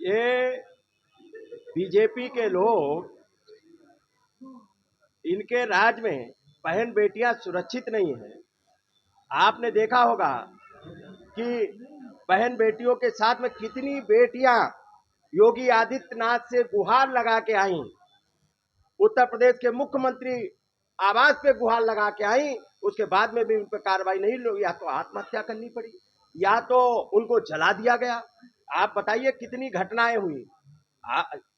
ये बीजेपी के लोग, इनके राज में बहन बेटियां सुरक्षित नहीं है। आपने देखा होगा कि बहन बेटियों के साथ में कितनी बेटियां योगी आदित्यनाथ से गुहार लगा के आई, उत्तर प्रदेश के मुख्यमंत्री आवास पे गुहार लगा के आई, उसके बाद में भी उन पर कार्रवाई नहीं हुई। या तो आत्महत्या करनी पड़ी या तो उनको जला दिया गया। आप बताइए कितनी घटनाएं हुई।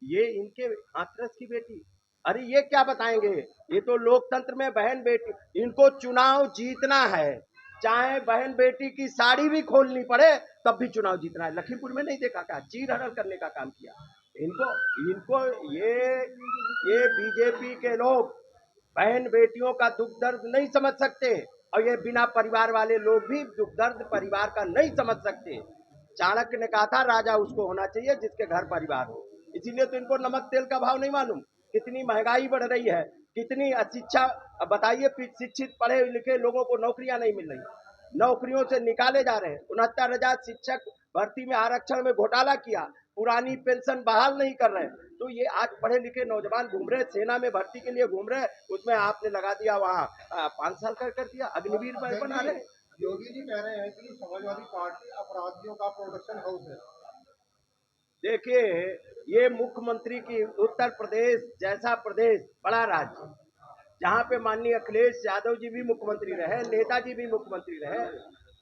ये इनके हाथरस की बेटी, अरे ये क्या बताएंगे। ये तो लोकतंत्र में बहन बेटी, इनको चुनाव जीतना है, चाहे बहन बेटी की साड़ी भी खोलनी पड़े तब भी चुनाव जीतना है। लखीमपुर में नहीं देखा क्या, चीर हरण करने का काम किया इनको। इनको ये बीजेपी के लोग बहन बेटियों का दुख दर्द नहीं समझ सकते, और ये बिना परिवार वाले लोग भी दुख दर्द परिवार का नहीं समझ सकते। चाणक्य ने कहा था राजा उसको होना चाहिए जिसके घर परिवार हो। इसीलिए तो इनको नमक तेल का भाव नहीं मालूम। कितनी महंगाई बढ़ रही है, कितनी अशिक्षा। बताइए, शिक्षित पढ़े लिखे लोगों को नौकरियां नहीं मिल रही, नौकरियों से निकाले जा रहे हैं। 69,000 शिक्षक भर्ती में आरक्षण में घोटाला किया, पुरानी पेंशन बहाल नहीं कर रहे। तो ये आज पढ़े लिखे नौजवान घूम रहे, सेना में भर्ती के लिए घूम रहे, उसमें आपने लगा दिया वहाँ 5 साल कर दिया, अग्निवीर बना रहे। योगी जी कह रहे हैं कि समाजवादी पार्टी अपराधियों का प्रोडक्शन हाउस है। देखिए, ये मुख्यमंत्री की, उत्तर प्रदेश जैसा प्रदेश बड़ा राज्य, जहाँ पे माननीय अखिलेश यादव जी भी मुख्यमंत्री रहे, नेताजी भी मुख्यमंत्री रहे,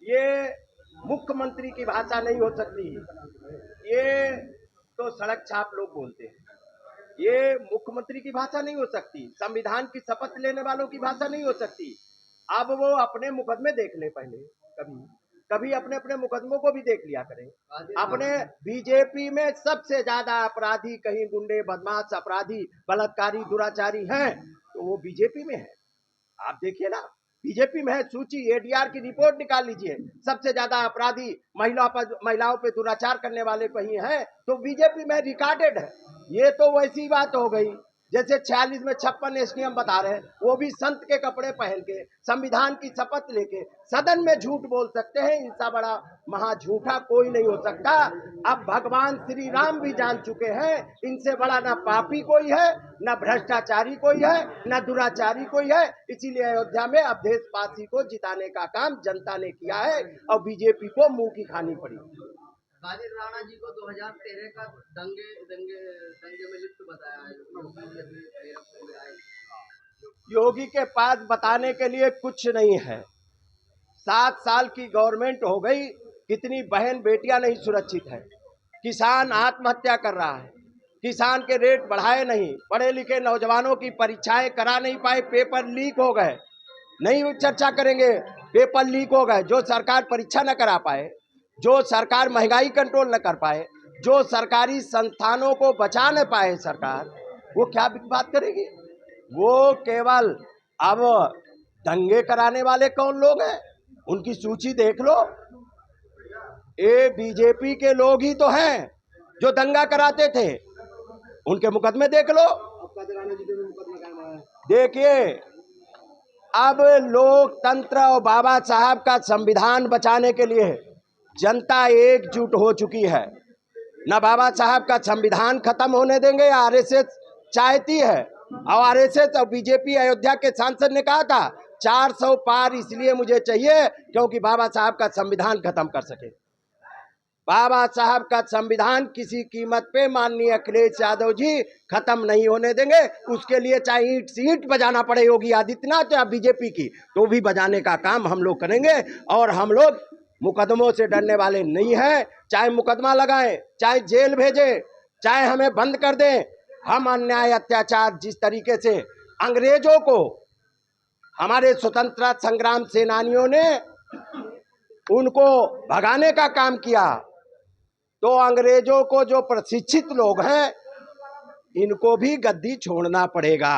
ये मुख्यमंत्री की भाषा नहीं हो सकती। ये तो सड़क छाप लोग बोलते हैं, ये मुख्यमंत्री की भाषा नहीं हो सकती, संविधान की शपथ लेने वालों की भाषा नहीं हो सकती। अब वो अपने मुकदमे देख ले पहले, कभी अपने अपने मुकदमों को भी देख लिया करें। अपने बीजेपी में सबसे ज्यादा अपराधी, कहीं गुंडे बदमाश अपराधी बलात्कारी दुराचारी हैं तो वो बीजेपी में है। आप देखिए ना, बीजेपी में है। सूची एडीआर की रिपोर्ट निकाल लीजिए, सबसे ज्यादा अपराधी महिलाओं पे दुराचार करने वाले कहीं हैं तो बीजेपी में रिकॉर्डेड है। ये तो वैसी बात हो गई जैसे 46 में 56 एसडीएम बता रहे हैं, वो भी संत के कपड़े पहन के संविधान की शपथ लेके सदन में झूठ बोल सकते हैं। इनसा बड़ा महा झूठा कोई नहीं हो सकता। अब भगवान श्री राम भी जान चुके हैं, इनसे बड़ा ना पापी कोई है, ना भ्रष्टाचारी कोई है, ना दुराचारी कोई है। इसीलिए अयोध्या में अवधेश को जिताने का काम जनता ने किया है और बीजेपी को मुंह की खानी पड़ी। राजीव राणा जी को 2013 का दंगे में लिप्त बताया है। योगी के पास बताने के लिए कुछ नहीं है। 7 साल की गवर्नमेंट हो गई, कितनी बहन बेटियां नहीं सुरक्षित है। किसान आत्महत्या कर रहा है, किसान के रेट बढ़ाए नहीं, पढ़े लिखे नौजवानों की परीक्षाएं करा नहीं पाए, पेपर लीक हो गए। नहीं चर्चा करेंगे, पेपर लीक हो गए। जो सरकार परीक्षा न करा पाए, जो सरकार महंगाई कंट्रोल न कर पाए, जो सरकारी संस्थानों को बचा न पाए सरकार, वो क्या बात करेगी। वो केवल अब दंगे कराने वाले कौन लोग हैं उनकी सूची देख लो। ये बीजेपी के लोग ही तो हैं जो दंगा कराते थे, उनके मुकदमे देख लो। देखिए, अब लोकतंत्र और बाबा साहब का संविधान बचाने के लिए जनता एकजुट हो चुकी है। न बाबा साहब का संविधान खत्म होने देंगे। आरएसएस चाहती है, और आरएसएस और बीजेपी, अयोध्या के सांसद ने कहा था 400 पार इसलिए मुझे चाहिए क्योंकि बाबा साहब का संविधान खत्म कर सके। बाबा साहब का संविधान किसी कीमत पे माननीय अखिलेश यादव जी खत्म नहीं होने देंगे। उसके लिए चाहे ईंट सीट बजाना पड़े योगी आदित्यनाथ या बीजेपी की, तो भी बजाने का काम हम लोग करेंगे। और हम लोग मुकदमों से डरने वाले नहीं हैं। चाहे मुकदमा लगाएं, चाहे जेल भेजें, चाहे हमें बंद कर दें, हम अन्याय अत्याचार जिस तरीके से अंग्रेजों को, हमारे स्वतंत्रता संग्राम सेनानियों ने उनको भगाने का काम किया, तो अंग्रेजों को जो प्रशिक्षित लोग हैं इनको भी गद्दी छोड़ना पड़ेगा।